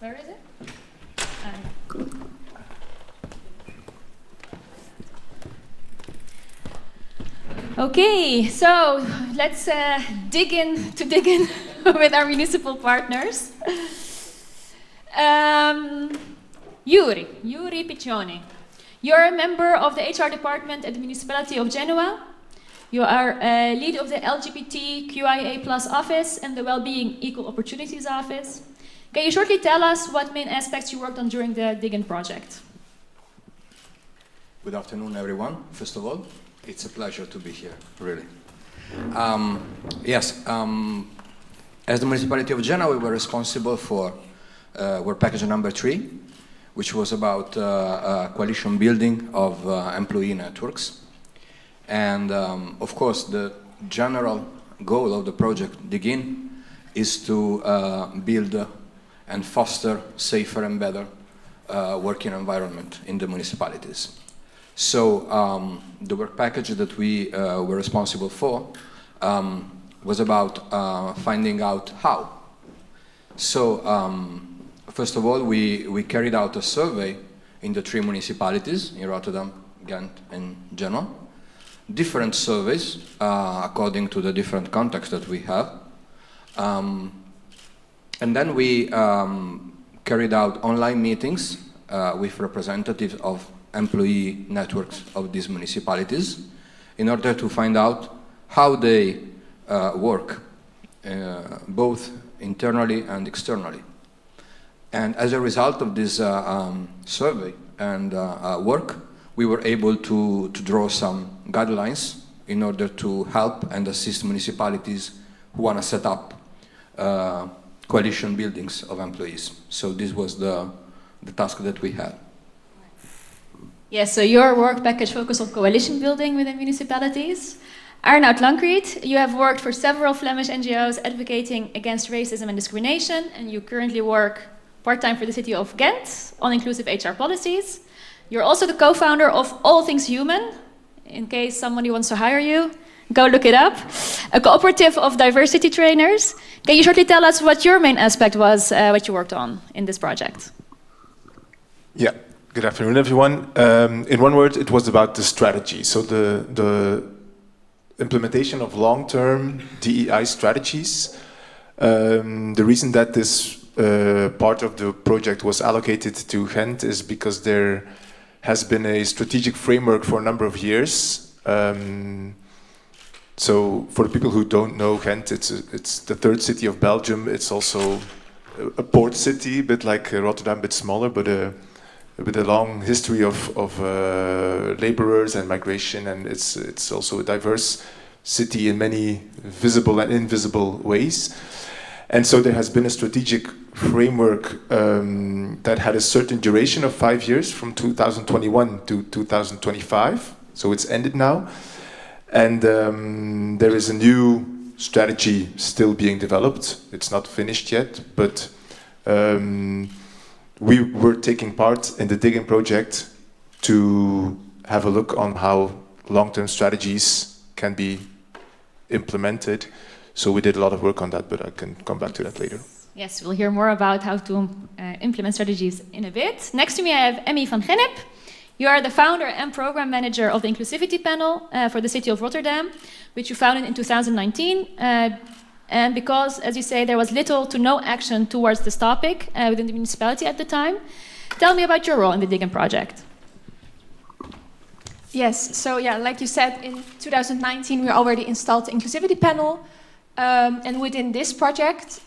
Where is it? Okay, so let's dig in with our municipal partners. Yuri Piccioni. You're a member of the HR department at the Municipality of Genoa. You are lead of the LGBTQIA+ office and the Wellbeing Equal Opportunities office. Can you shortly tell us what main aspects you worked on during the DiGiN project? Good afternoon, everyone. First of all, it's a pleasure to be here, really. As the Municipality of Genoa, we were responsible for work package number 3, which was about coalition building of employee networks. And of course, the general goal of the project DiGiN is to build and foster safer and better working environment in the municipalities. So the work package that we were responsible for was about finding out how. So first of all, we carried out a survey in the 3 municipalities, in Rotterdam, Ghent and Genoa. Different surveys according to the different contexts that we have. And then we carried out online meetings with representatives of employee networks of these municipalities in order to find out how they work, both internally and externally. And as a result of this survey and work, we were able to draw some guidelines in order to help and assist municipalities who want to set up coalition buildings of employees. So this was the task that we had. Yes, so your work package focused on coalition building within municipalities. Arnoud Lankriet, you have worked for several Flemish NGOs advocating against racism and discrimination, and you currently work part-time for the city of Ghent on inclusive HR policies. You're also the co-founder of All Things Human, in case somebody wants to hire you. Go look it up. A cooperative of diversity trainers. Can you shortly tell us what your main aspect was, what you worked on in this project? Yeah, good afternoon, everyone. In one word, it was about the strategy. So the implementation of long-term DEI strategies. The reason that this part of the project was allocated to Ghent is because there has been a strategic framework for a number of years. So for the people who don't know Ghent, it's the 3rd city of Belgium. It's also a port city, a bit like Rotterdam, a bit smaller, but with a long history of laborers and migration, and it's also a diverse city in many visible and invisible ways. And so there has been a strategic framework that had a certain duration of 5 years, from 2021 to 2025. So it's ended now. And there is a new strategy still being developed. It's not finished yet, but we were taking part in the DiGiN project to have a look on how long-term strategies can be implemented. So we did a lot of work on that, but I can come back to that later. Yes, we'll hear more about how to implement strategies in a bit. Next to me, I have Emmy van Gennep. You are the founder and program manager of the inclusivity panel for the city of Rotterdam, which you founded in 2019. And because, as you say, there was little to no action towards this topic within the municipality at the time. Tell me about your role in the DiGiN project. Yes, so yeah, like you said, in 2019 we already installed the inclusivity panel. And within this project,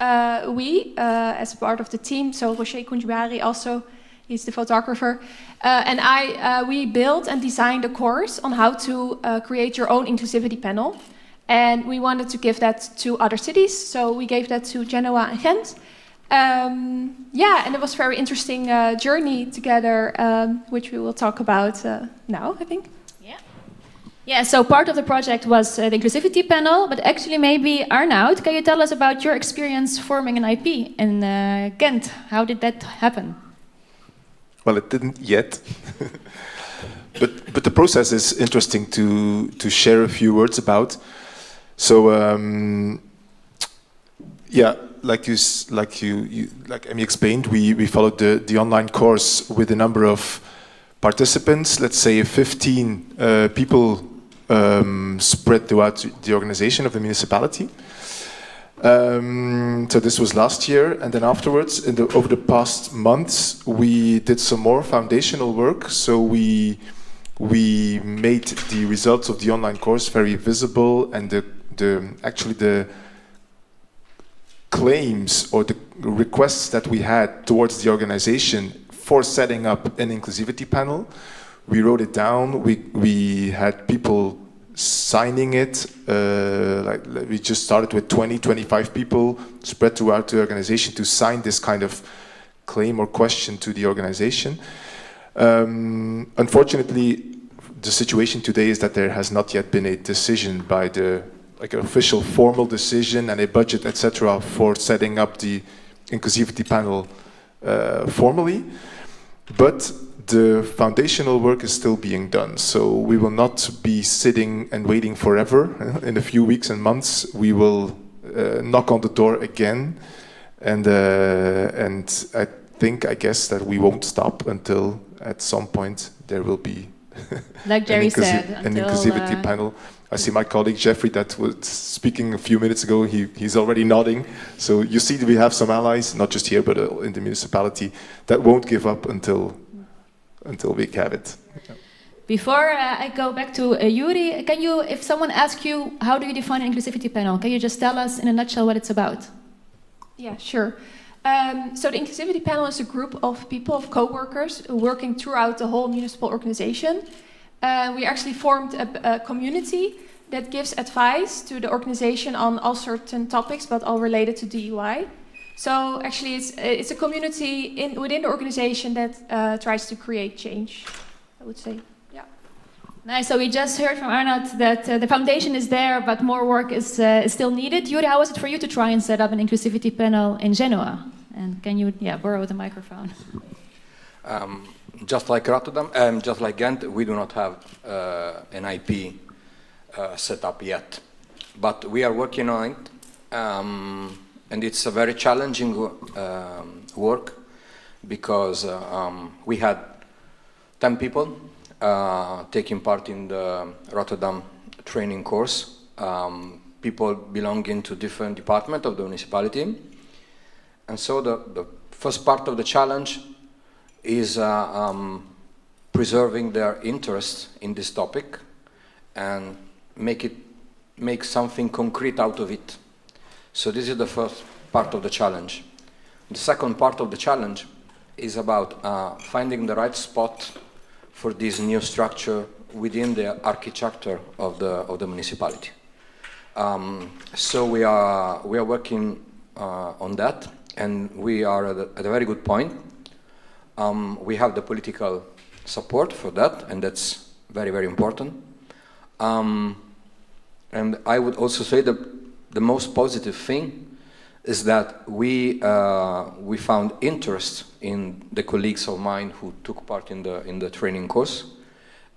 we, as part of the team, so Rocher Kunjbari also, he's the photographer, and we built and designed a course on how to create your own inclusivity panel. And we wanted to give that to other cities, so we gave that to Genoa and Ghent. Yeah, and it was a very interesting journey together, which we will talk about now, I think. Yeah, so part of the project was the inclusivity panel, but actually maybe Arnoud, can you tell us about your experience forming an IP in Ghent? How did that happen? Well, it didn't yet, but the process is interesting to share a few words about. So yeah, like Emmy explained, we followed the online course with a number of participants. Let's say 15 people spread throughout the organization of the municipality. So this was last year, and then afterwards, over the past months, we did some more foundational work. So we made the results of the online course very visible, and the claims or the requests that we had towards the organization for setting up an inclusivity panel. We wrote it down. We had people signing it. We just started with 20-25 people spread throughout the organization to sign this kind of claim or question to the organization. Unfortunately, the situation today is that there has not yet been a decision by an official formal decision and a budget, etc., for setting up the inclusivity panel formally. But the foundational work is still being done, so we will not be sitting and waiting forever. In a few weeks and months, we will knock on the door again, and I guess that we won't stop until at some point there will be like Jerry said, an inclusivity panel. I see my colleague Jeffrey that was speaking a few minutes ago. He's already nodding. So you see that we have some allies, not just here, but in the municipality, that won't give up until we have it. Before I go back to Yuri, can you, if someone asks you, how do you define an inclusivity panel? Can you just tell us in a nutshell what it's about? Yeah, sure. So the inclusivity panel is a group of people, of co-workers, working throughout the whole municipal organization. We actually formed a community that gives advice to the organization on all certain topics, but all related to DEI. So actually, it's a community within the organization that tries to create change, I would say. Yeah. Nice. So we just heard from Arnoud that the foundation is there, but more work is still needed. Yuri, how was it for you to try and set up an inclusivity panel in Genoa? And can you, borrow the microphone? Just like Rotterdam, just like Ghent, we do not have an IP set up yet, but we are working on it, and it's a very challenging work because we had 10 people taking part in the Rotterdam training course, people belonging to different departments of the municipality, and so the first part of the challenge is preserving their interest in this topic and make something concrete out of it. So this is the first part of the challenge. The second part of the challenge is about finding the right spot for this new structure within the architecture of the municipality. So we are working on that, and we are at a very good point. We have the political support for that, and that's very, very important. And I would also say that the most positive thing is that we found interest in the colleagues of mine who took part in the training course,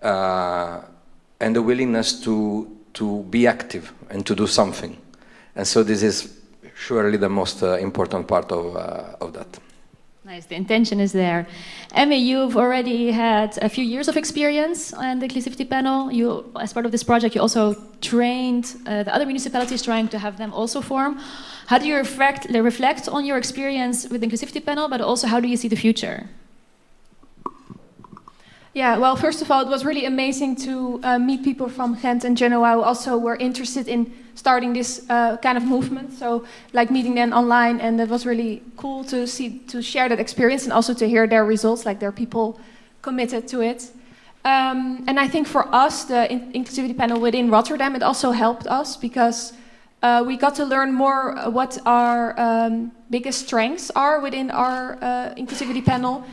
and the willingness to be active and to do something. And so this is surely the most important part of that. Nice, the intention is there. Emmy, you've already had a few years of experience on the inclusivity panel. You, as part of this project, you also trained the other municipalities, trying to have them also form. How do you reflect on your experience with the inclusivity panel, but also how do you see the future? Yeah, well, first of all, it was really amazing to meet people from Ghent and Genoa who also were interested in starting this kind of movement. So, like meeting them online, and it was really cool to share that experience and also to hear their results. Like, there are people committed to it. And I think for us, the inclusivity panel within Rotterdam, it also helped us because we got to learn more what our biggest strengths are within our inclusivity panel,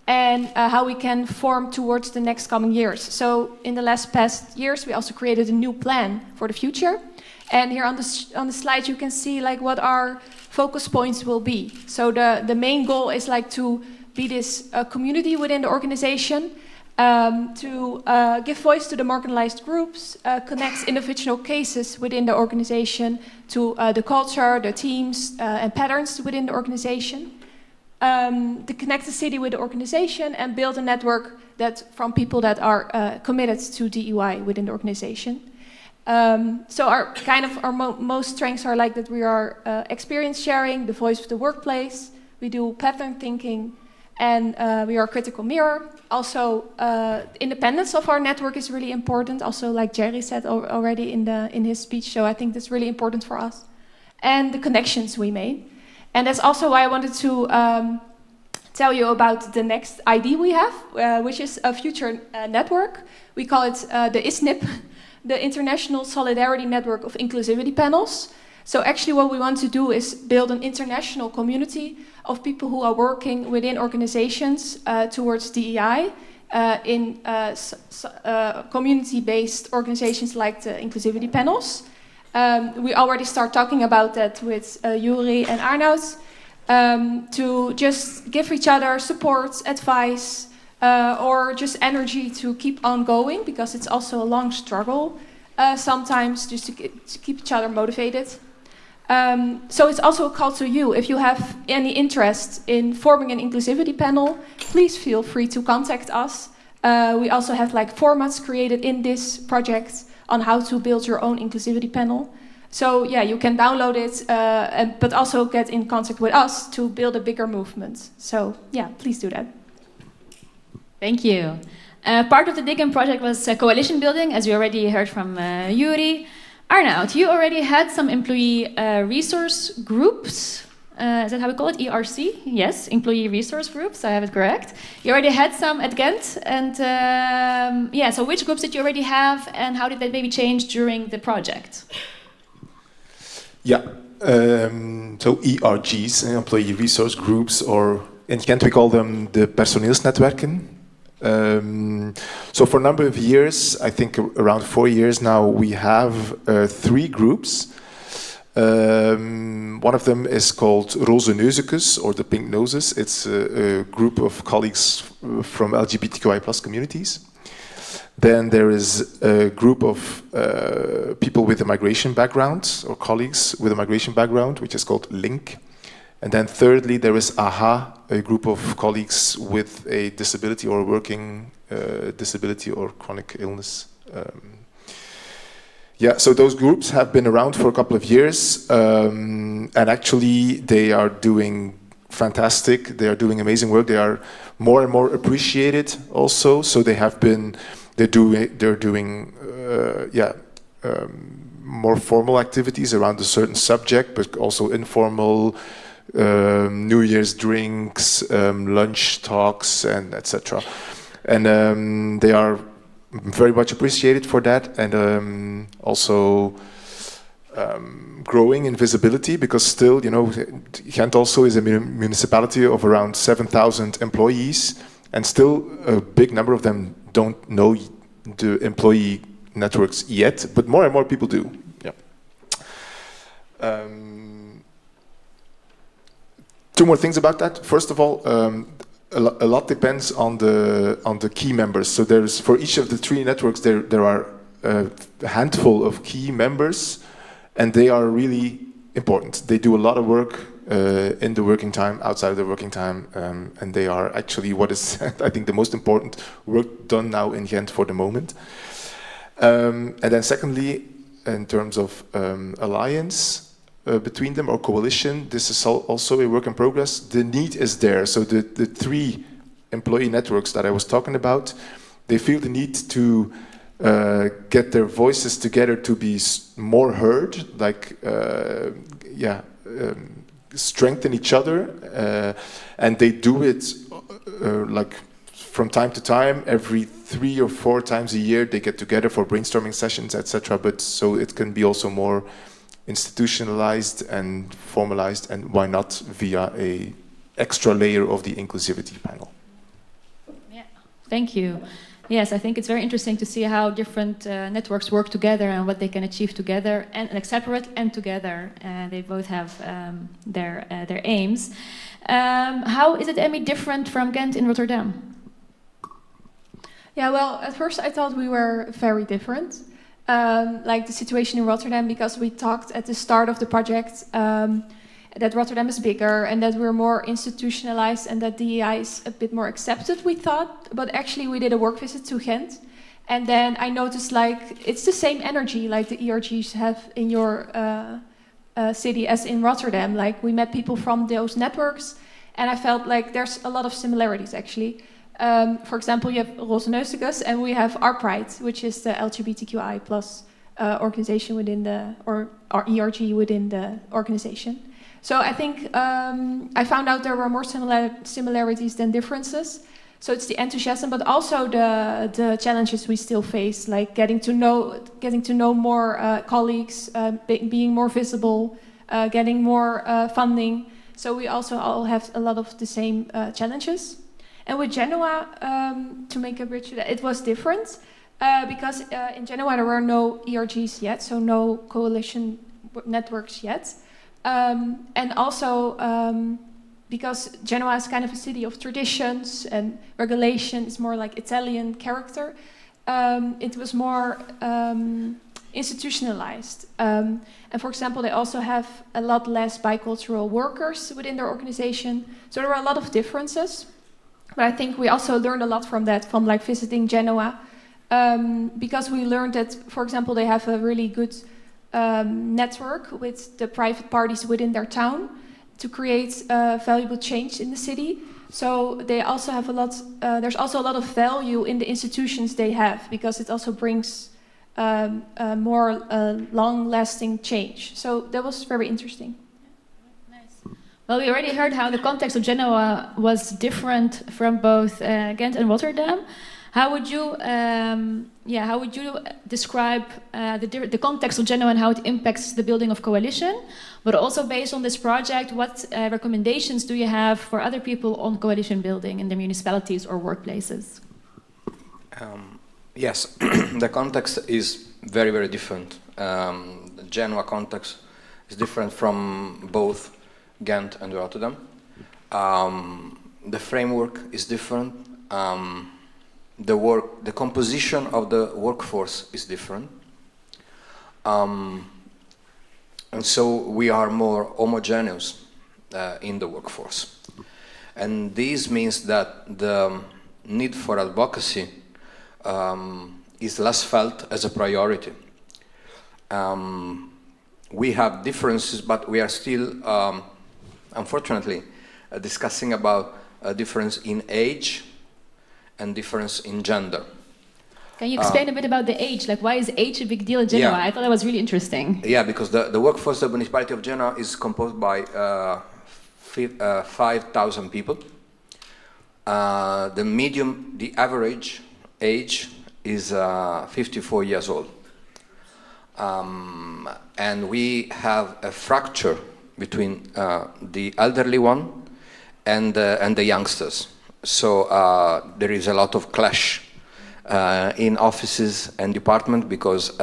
and how we can form towards the next coming years. So in the past years, we also created a new plan for the future. And here on the slide, you can see like what our focus points will be. So the main goal is like to be this community within the organization, to give voice to the marginalized groups, connects individual cases within the organization to the culture, the teams, and patterns within the organization. To connect the city with the organization and build a network that from people that are committed to DEI within the organization. So our most strengths are like that we are experience sharing, the voice of the workplace, we do pattern thinking, and we are a critical mirror. Also, independence of our network is really important. Also, like Jerry said already in his speech, so I think that's really important for us. And the connections we made. And that's also why I wanted to tell you about the next ID we have, which is a future network. We call it the ISNIP, the International Solidarity Network of Inclusivity Panels. So actually what we want to do is build an international community of people who are working within organizations towards DEI in community-based organizations like the inclusivity panels. We already start talking about that with Yuri and Arnoud to just give each other support, advice, or just energy to keep on going, because it's also a long struggle sometimes just to keep each other motivated. So it's also a call to you. If you have any interest in forming an inclusivity panel, please feel free to contact us. We also have like formats created in this project on how to build your own inclusivity panel. So yeah, you can download it, but also get in contact with us to build a bigger movement. So yeah, please do that. Thank you. Part of the DiGiN project was coalition building, as you already heard from Yuri. Arnoud, you already had some employee resource groups. Is that how we call it? ERC? Yes, employee resource groups. I have it correct. You already had some at Ghent, and yeah. So which groups did you already have, and how did that maybe change during the project? Yeah. So ERGs, employee resource groups, or in Ghent we call them the personeelsnetwerken. So for a number of years, I think around 4 years now, we have 3 groups. One of them is called Roze Neuzekes, or the Pink Noses. It's a group of colleagues from LGBTQI+ communities. Then there is a group of people with a migration background, or colleagues with a migration background, which is called LINK. And then thirdly, there is AHA, a group of colleagues with a disability or working disability or chronic illness. Yeah, so those groups have been around for a couple of years, and actually they are doing fantastic. They are doing amazing work. They are more and more appreciated also. So they have been, they're doing more formal activities around a certain subject, but also informal. New Year's drinks, lunch talks, and etc. And they are very much appreciated for that, and also growing in visibility, because still, you know, Ghent also is a municipality of around 7,000 employees, and still a big number of them don't know the employee networks yet, but more and more people do. Yeah. 2 more things about that. First of all, a lot depends on the key members. So there's, for each of the 3 networks, there are a handful of key members, and they are really important. They do a lot of work in the working time, outside of the working time, and they are actually what is, I think, the most important work done now in Ghent for the moment. And then secondly, in terms of alliance, between them, or coalition, this is also a work in progress. The need is there. So the 3 employee networks that I was talking about, they feel the need to get their voices together to be more heard, like strengthen each other, and they do it like from time to time. Every 3 or 4 times a year, they get together for brainstorming sessions, etc. But so it can be also more institutionalized and formalized, and why not via a extra layer of the inclusivity panel. Yeah, thank you. Yes, I think it's very interesting to see how different networks work together and what they can achieve together, and like separate and together. They both have their aims. How is it any different from Ghent in Rotterdam? Yeah, well, at first I thought we were very different. Like the situation in Rotterdam, because we talked at the start of the project that Rotterdam is bigger and that we're more institutionalized and that DEI is a bit more accepted, we thought. But actually we did a work visit to Ghent. And then I noticed like it's the same energy like the ERGs have in your city as in Rotterdam. Like we met people from those networks and I felt like there's a lot of similarities actually. For example, you have Roze Neustigers and we have our Pride, which is the LGBTQI plus organization within the, or our ERG within the organization. So I think I found out there were more similarities than differences. So it's the enthusiasm, but also the challenges we still face, like getting to know more colleagues, being more visible, getting more funding. So we also all have a lot of the same challenges. And with Genoa, to make a bridge, it was different because in Genoa there were no ERGs yet, so no coalition networks yet. And also because Genoa is kind of a city of traditions and regulation, it's more like Italian character. It was more institutionalized. And for example, they also have a lot less bicultural workers within their organization. So there were a lot of differences. But I think we also learned a lot from that, from like visiting Genoa, because we learned that, for example, they have a really good network with the private parties within their town to create valuable change in the city. So they also have a lot, there's also a lot of value in the institutions they have, because it also brings more long-lasting change. So that was very interesting. Well, we already heard how the context of Genoa was different from both Ghent and Rotterdam. How would you describe the context of Genoa and how it impacts the building of coalition? But also based on this project, what recommendations do you have for other people on coalition building in the municipalities or workplaces? Yes, the context is very, very different. The Genoa context is different from both Ghent and Rotterdam. The framework is different. The composition of the workforce is different. And so we are more homogeneous in the workforce. And this means that the need for advocacy is less felt as a priority. We have differences, but we are still unfortunately, discussing about a difference in age and difference in gender. Can you explain a bit about the age? Like, why is age a big deal in Genoa? Yeah. I thought that was really interesting. Yeah, because the workforce of the municipality of Genoa is composed by 5,000 people. The average age is 54 years old. And we have a fracture between the elderly one and the youngsters. So there is a lot of clash in offices and departments because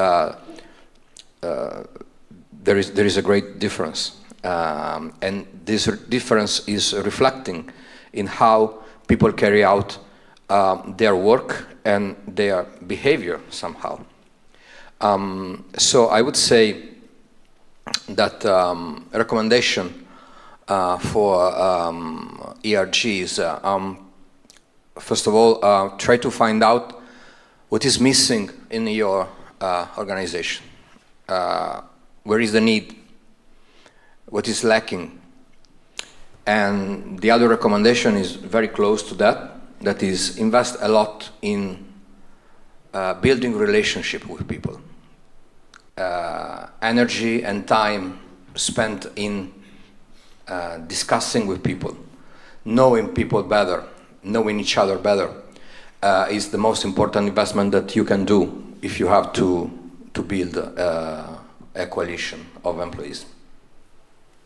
there is a great difference. And this difference is reflecting in how people carry out their work and their behavior somehow. So I would say that recommendation for ERGs, first of all, try to find out what is missing in your organization. Where is the need? What is lacking? And the other recommendation is very close to that, that is invest a lot in building relationship with people. Energy and time spent in discussing with people, knowing people better, knowing each other better, is the most important investment that you can do if you have to build a coalition of employees.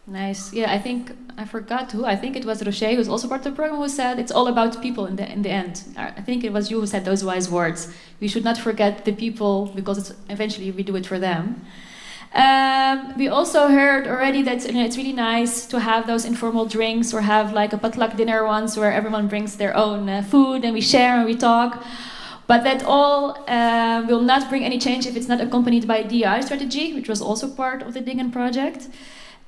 Nice. Yeah, I think I forgot who. I think it was Rocher, who's also part of the program, who said it's all about people in the end. I think it was you who said those wise words. We should not forget the people because eventually we do it for them. We also heard already that it's really nice to have those informal drinks or have like a potluck dinner once where everyone brings their own food and we share and we talk. But that all will not bring any change if it's not accompanied by a DEI strategy, which was also part of the DiGiN project.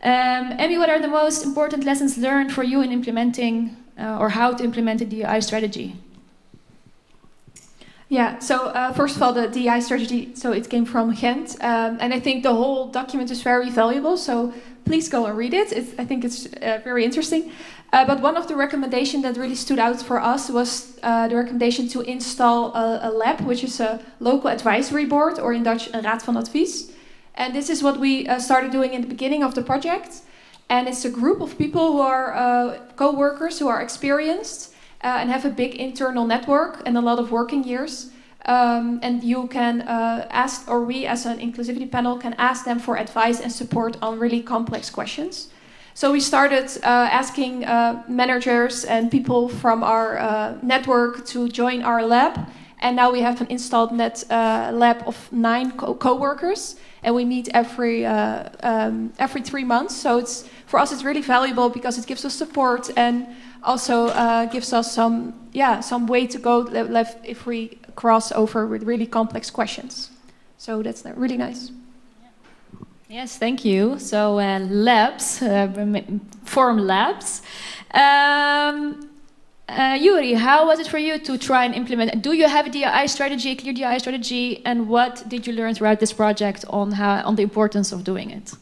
Emmy, what are the most important lessons learned for you in implementing or how to implement a DEI strategy? Yeah, so first of all, the DEI strategy, so it came from Ghent, and I think the whole document is very valuable, so please go and read it. I think it's very interesting. But one of the recommendations that really stood out for us was the recommendation to install a lab, which is a local advisory board, or in Dutch, een raad van advies. And this is what we started doing in the beginning of the project. And it's a group of people who are co-workers who are experienced and have a big internal network and a lot of working years. And you can ask, or we as an inclusivity panel can ask them for advice and support on really complex questions. So we started asking managers and people from our network to join our lab. And now we have an installed lab of 9 co-workers. And we meet every 3 months. So for us it's really valuable because it gives us support and also gives us some way to go if we cross over with really complex questions. So that's really nice. Yes, thank you. So labs, form labs. Yuri, how was it for you to try and implement? Do you have a DEI strategy, a clear DEI strategy, and what did you learn throughout this project on the importance of doing it?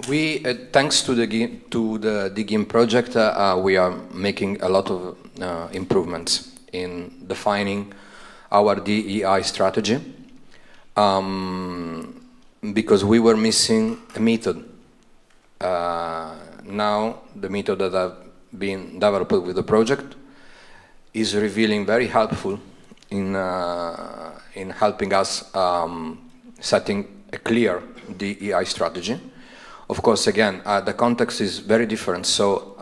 We, thanks to the DiGiN project, we are making a lot of improvements in defining our DEI strategy, because we were missing a method. Now the method that have been developed with the project is revealing very helpful in helping us setting a clear DEI strategy. Of course, again, the context is very different. So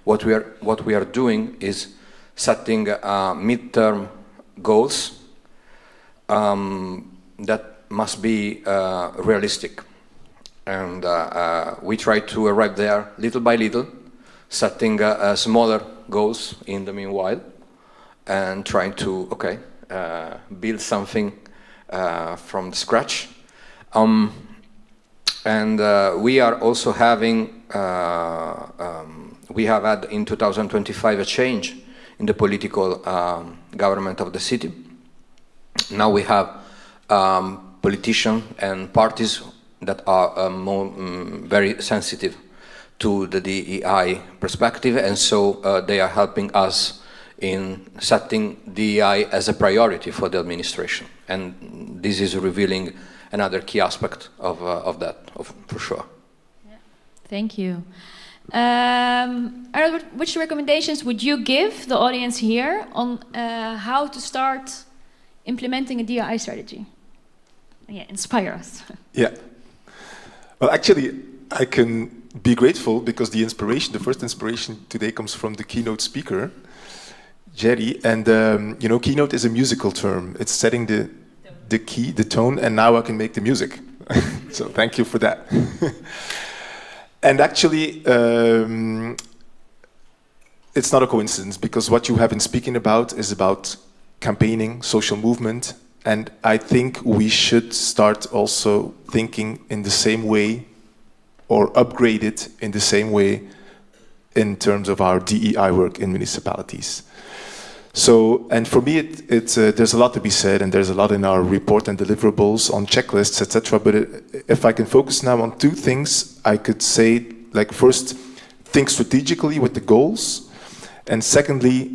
what we are doing is setting midterm goals that must be realistic, and we try to arrive there little by little, setting smaller goals in the meanwhile, and trying to build something from scratch. And we are also having, we have had in 2025 a change in the political government of the city. Now we have politicians and parties that are very sensitive to the DEI perspective, and so they are helping us in setting DEI as a priority for the administration. And this is revealing another key aspect of that, for sure. Yeah. Thank you. Which recommendations would you give the audience here on how to start implementing a DEI strategy? Yeah, inspire us. Yeah. Well, actually, I can be grateful because the first inspiration today comes from the keynote speaker, Jerry. And, keynote is a musical term. It's setting the key, the tone, and now I can make the music. So thank you for that. And actually, it's not a coincidence, because what you have been speaking about is about campaigning, social movement, and I think we should start also thinking in the same way, or upgrade it in the same way in terms of our DEI work in municipalities. So, and for me, there's a lot to be said, and there's a lot in our report and deliverables on checklists, etc. But if I can focus now on 2 things, I could say, like, first, think strategically with the goals, and secondly,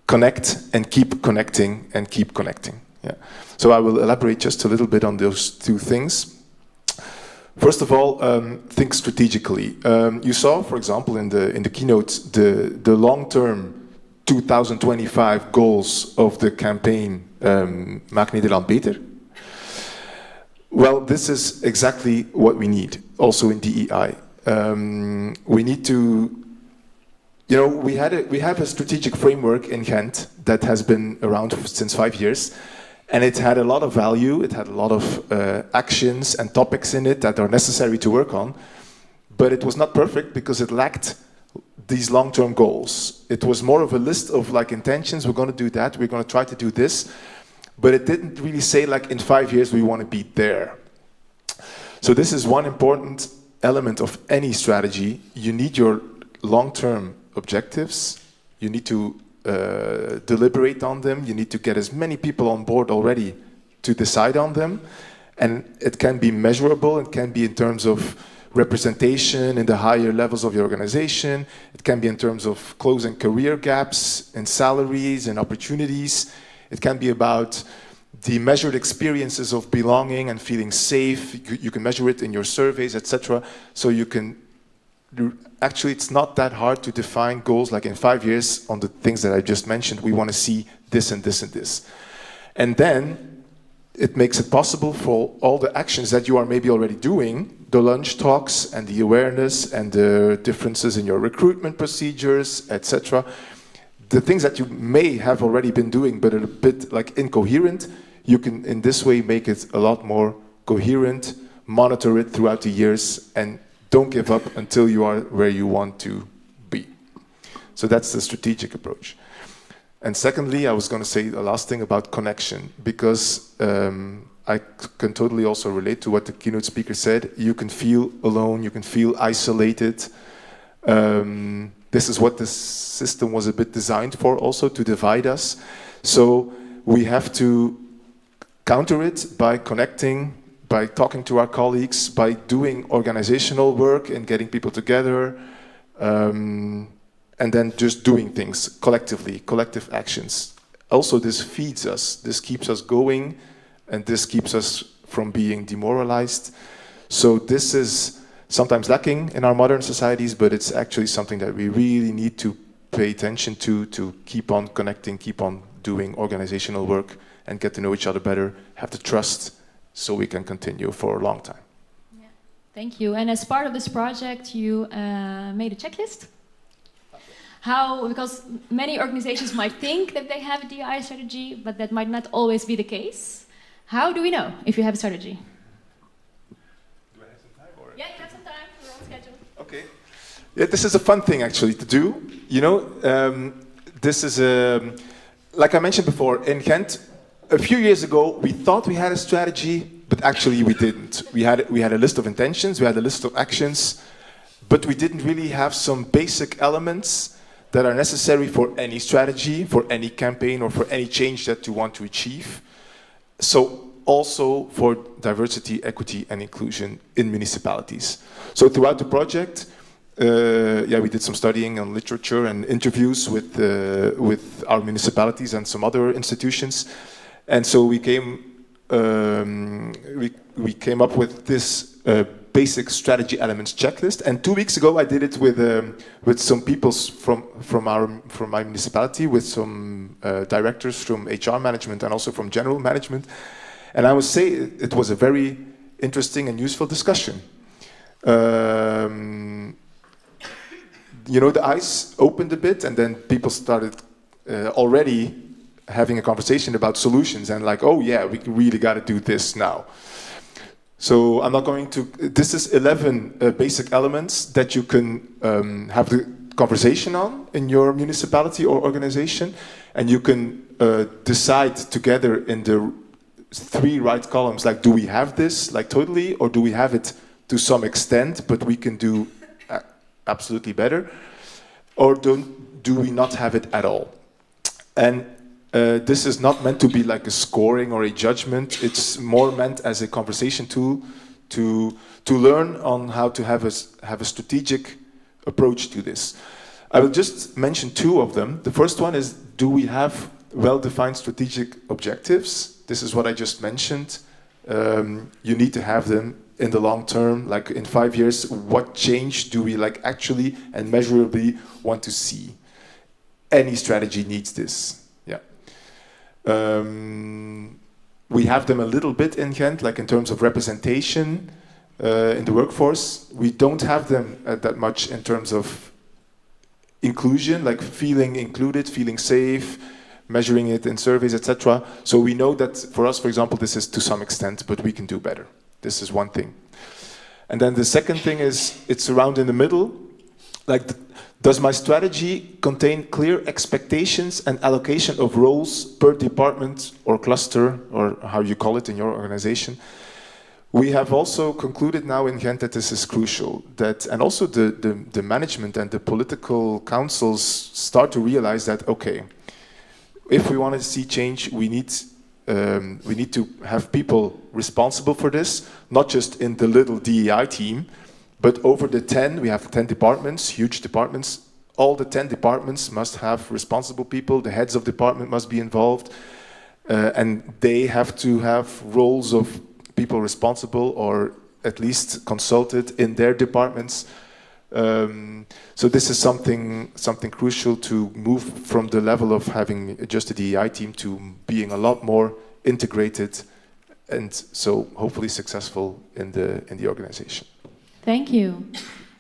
connect and keep connecting and keep connecting. Yeah. So I will elaborate just a little bit on those 2 things. First of all, think strategically. You saw, for example, in the keynote, the long-term 2025 goals of the campaign Maak Nederland Beter. Well, this is exactly what we need, also in DEI. We need to, we have a strategic framework in Ghent that has been around since 5 years, and it had a lot of value, it had a lot of actions and topics in it that are necessary to work on, but it was not perfect because it lacked these long-term goals. It was more of a list of like intentions. We're going to do that. We're going to try to do this. But it didn't really say like in 5 years we want to be there. So this is one important element of any strategy. You need your long-term objectives. You need to deliberate on them. You need to get as many people on board already to decide on them. And it can be measurable. It can be in terms of representation in the higher levels of your organization. It can be in terms of closing career gaps in salaries and opportunities. It can be about the measured experiences of belonging and feeling safe. You can measure it in your surveys, etc. So you can, actually it's not that hard to define goals like in 5 years on the things that I just mentioned. We want to see this and this and this. And then it makes it possible for all the actions that you are maybe already doing, the lunch talks and the awareness and the differences in your recruitment procedures, etc. The things that you may have already been doing but are a bit like incoherent, you can in this way make it a lot more coherent, monitor it throughout the years, and don't give up until you are where you want to be. So that's the strategic approach. And secondly, I was going to say the last thing about connection, because I can totally also relate to what the keynote speaker said. You can feel alone, you can feel isolated. This is what this system was a bit designed for also, to divide us. So we have to counter it by connecting, by talking to our colleagues, by doing organizational work and getting people together, and then just doing things collectively, collective actions. Also, this feeds us, this keeps us going, and this keeps us from being demoralized. So this is sometimes lacking in our modern societies, but it's actually something that we really need to pay attention to keep on connecting, keep on doing organizational work, and get to know each other better, have the trust, so we can continue for a long time. Yeah. Thank you. And as part of this project, you made a checklist. How, because many organizations might think that they have a DI strategy, but that might not always be the case. How do we know if you have a strategy? Do I have some time? Or? Yeah, you have some time. We're on schedule. Okay. Yeah, this is a fun thing actually to do. You know, this is like I mentioned before, in Ghent, a few years ago, we thought we had a strategy, but actually we didn't. We had a list of intentions, we had a list of actions, but we didn't really have some basic elements that are necessary for any strategy, for any campaign, or for any change that you want to achieve. So also for diversity, equity, and inclusion in municipalities. So throughout the project, we did some studying on literature and interviews with our municipalities and some other institutions. And so we came up with this basic strategy elements checklist. And 2 weeks ago, I did it with some people from my municipality, with some directors from HR management and also from general management. And I would say it was a very interesting and useful discussion. You know, the eyes opened a bit, and then people started already having a conversation about solutions and like, oh yeah, we really got to do this now. So I'm not going to, this is 11 basic elements that you can have the conversation on in your municipality or organization, and you can decide together in the 3 right columns, like, do we have this like totally, or do we have it to some extent, but we can do absolutely better, or do we not have it at all? And this is not meant to be like a scoring or a judgment. It's more meant as a conversation tool to learn on how to have a strategic approach to this. I will just mention 2 of them. The first one is, do we have well-defined strategic objectives? This is what I just mentioned. You need to have them in the long term, like in 5 years. What change do we like actually and measurably want to see? Any strategy needs this. We have them a little bit in Ghent, like in terms of representation in the workforce. We don't have them that much in terms of inclusion, like feeling included, feeling safe, measuring it in surveys, etc. So we know that for us, for example, this is to some extent, but we can do better. This is one thing. And then the second thing is, it's around in the middle. Like Does my strategy contain clear expectations and allocation of roles per department or cluster, or how you call it in your organization? We have also concluded now in Ghent that this is crucial, that, and also the management and the political councils start to realize that, okay, if we want to see change, we need to have people responsible for this, not just in the little DEI team, but over the 10, we have 10 departments, huge departments. All the 10 departments must have responsible people. The heads of department must be involved. And they have to have roles of people responsible or at least consulted in their departments. So this is something crucial to move from the level of having just a DEI team to being a lot more integrated and so hopefully successful in the organization. Thank you.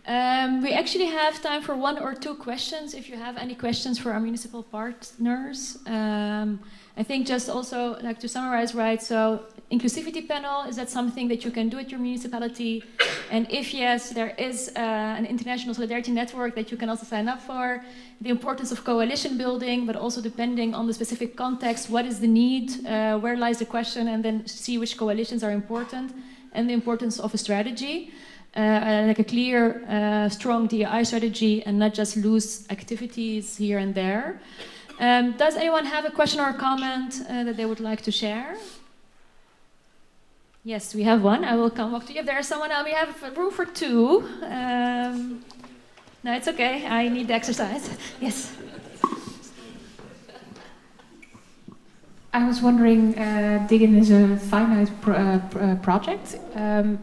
We actually have time for 1 or 2 questions. If you have any questions for our municipal partners, I think just also like to summarize, right? So inclusivity panel, is that something that you can do at your municipality? And if yes, there is an international solidarity network that you can also sign up for. The importance of coalition building, but also depending on the specific context, what is the need, where lies the question, and then see which coalitions are important, and the importance of a strategy. Like a clear, strong DEI strategy and not just loose activities here and there. Does anyone have a question or a comment that they would like to share? Yes, we have one. I will come up to you. If there is someone else, we have room for 2. No, it's okay. I need the exercise. Yes. I was wondering, DiGiN is a finite project.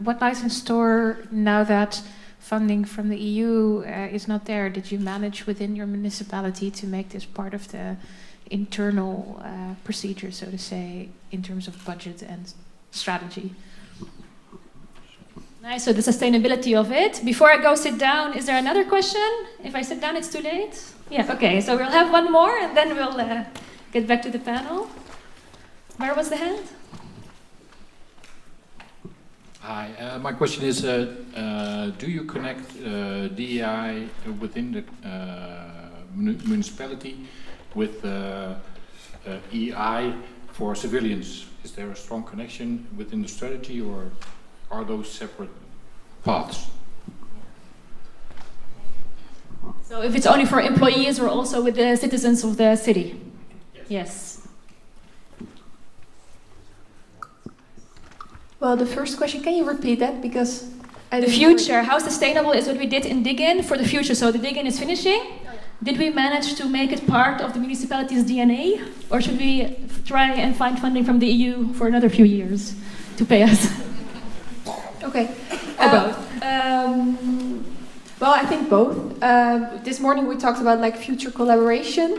What lies in store now that funding from the EU is not there? Did you manage within your municipality to make this part of the internal procedure, so to say, in terms of budget and strategy? Nice, so the sustainability of it. Before I go sit down, is there another question? If I sit down, it's too late? Yeah, okay, so we'll have one more and then we'll get back to the panel. Where was the hand? Hi, my question is, do you connect DEI within the municipality with EI for civilians? Is there a strong connection within the strategy, or are those separate paths? So if it's only for employees or also with the citizens of the city? Yes. Well, the first question, can you repeat that? Because the future, how sustainable is what we did in DiGiN for the future? So the DiGiN is finishing. Did we manage to make it part of the municipality's DNA? Or should we try and find funding from the EU for another few years to pay us? Okay. Or both? Well, I think both. This morning we talked about like future collaboration.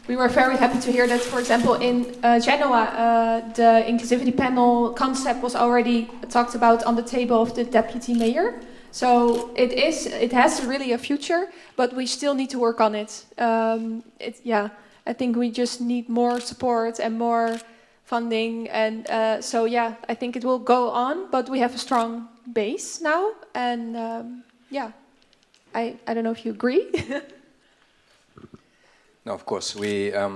We were very happy to hear that, for example, in Genoa, the inclusivity panel concept was already talked about on the table of the deputy mayor. So it has really a future, but we still need to work on it. I think we just need more support and more funding, and so yeah, I think it will go on, but we have a strong base now, and I don't know if you agree. No, of course, we are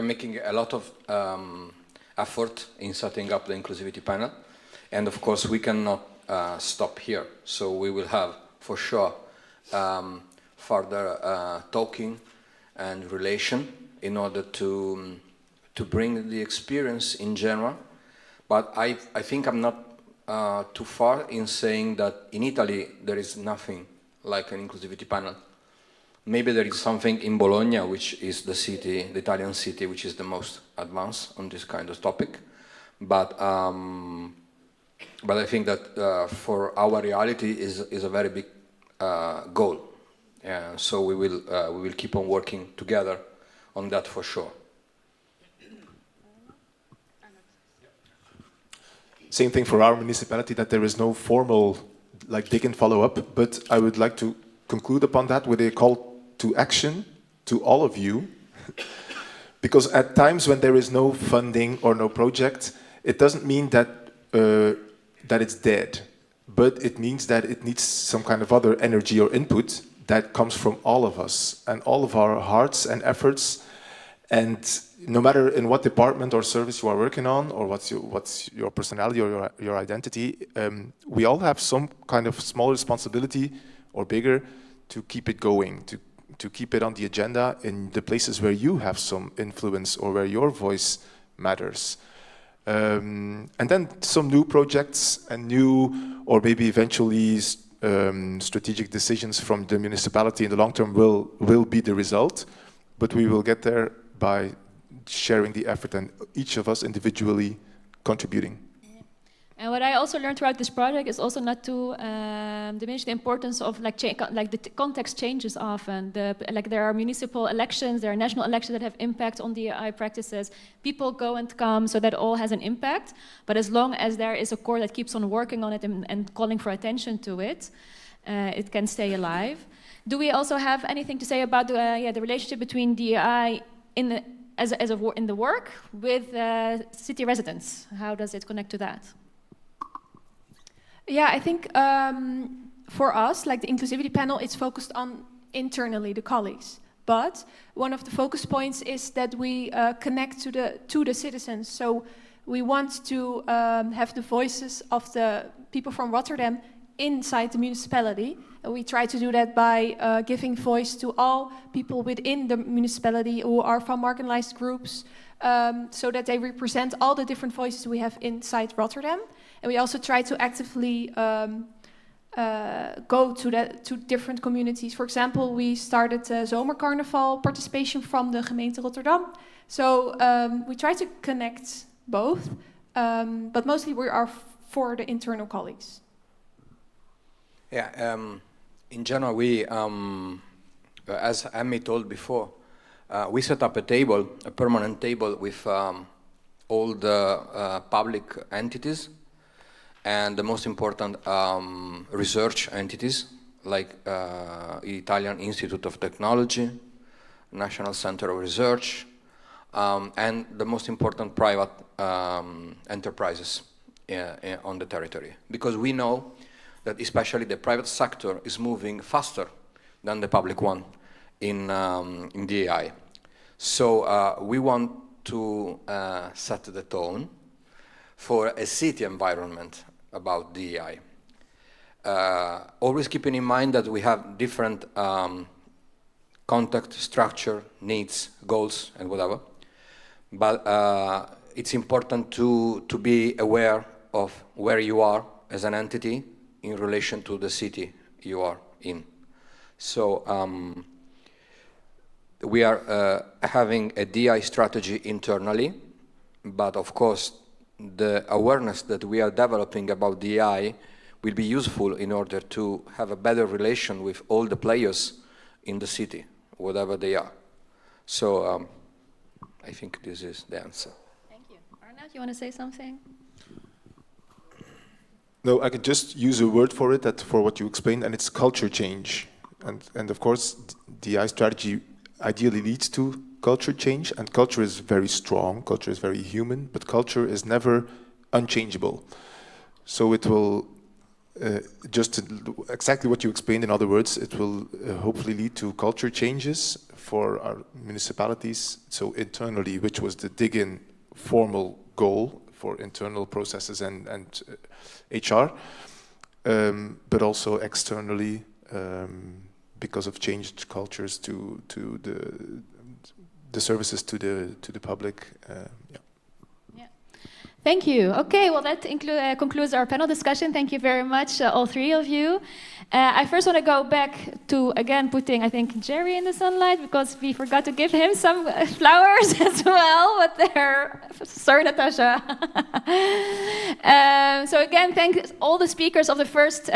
making a lot of effort in setting up the inclusivity panel, and of course we cannot stop here. So we will have, for sure, further talking and relation in order to bring the experience in general. But I think I'm not too far in saying that in Italy there is nothing like an inclusivity panel. Maybe there is something in Bologna, which is the city, the Italian city, which is the most advanced on this kind of topic. But I think that for our reality is a very big goal. So we will keep on working together on that for sure. Same thing for our municipality, that there is no formal like DiGiN follow-up, but I would like to conclude upon that with a call to action to all of you. Because at times when there is no funding or no project, it doesn't mean that that it's dead. but it means that it needs some kind of other energy or input that comes from all of us and all of our hearts and efforts. And no matter in what department or service you are working on, or what's your personality or your identity, we all have some kind of small responsibility or bigger to keep it going, to keep it on the agenda in the places where you have some influence or where your voice matters. And then some new projects and new, or maybe eventually strategic decisions from the municipality in the long term will be the result, but we will get there by sharing the effort and each of us individually contributing. And what I also learned throughout this project is also not to diminish the importance of the context changes often. There are municipal elections, there are national elections that have impact on DEI practices. People go and come, so that all has an impact. But as long as there is a core that keeps on working on it and calling for attention to it, it can stay alive. Do we also have anything to say about the relationship between DEI in the work with city residents? How does it connect to that? Yeah, I think for us, like the inclusivity panel, it's focused on internally the colleagues. But one of the focus points is that we connect to the citizens. So we want to have the voices of the people from Rotterdam inside the municipality. And we try to do that by giving voice to all people within the municipality who are from marginalized groups, so that they represent all the different voices we have inside Rotterdam. And we also try to actively go to different communities. For example, we started Zomercarnaval participation from the gemeente Rotterdam. So we try to connect both, but mostly we are for the internal colleagues. Yeah, in Genoa, we, as Emmy told before, we set up a permanent table with all the public entities and the most important research entities, like Italian Institute of Technology, National Center of Research, and the most important private enterprises on the territory. Because we know that especially the private sector is moving faster than the public one in DEI. So we want to set the tone for a city environment about DEI. Always keeping in mind that we have different contact, structure, needs, goals, and whatever. But it's important to be aware of where you are as an entity in relation to the city you are in. So we are having a DI strategy internally, but of course the awareness that we are developing about DI will be useful in order to have a better relation with all the players in the city, whatever they are. So I think this is the answer. Thank you. Arnaud, you want to say something? No, I can just use a word for it, for what you explained, and it's culture change. And of course, DI strategy ideally leads to culture change, and culture is very strong, culture is very human, but culture is never unchangeable. So it will, exactly what you explained, in other words, it will hopefully lead to culture changes for our municipalities, so internally, which was the DiGiN formal goal for internal processes and HR, but also externally because of changed cultures to the services to the public. Yeah. Thank you. Okay, well that concludes our panel discussion. Thank you very much, all three of you. I first want to go back to, again, putting, I think, Jerry in the sunlight, because we forgot to give him some flowers as well, but they're... Sorry, Natasha. So again, thank all the speakers of the first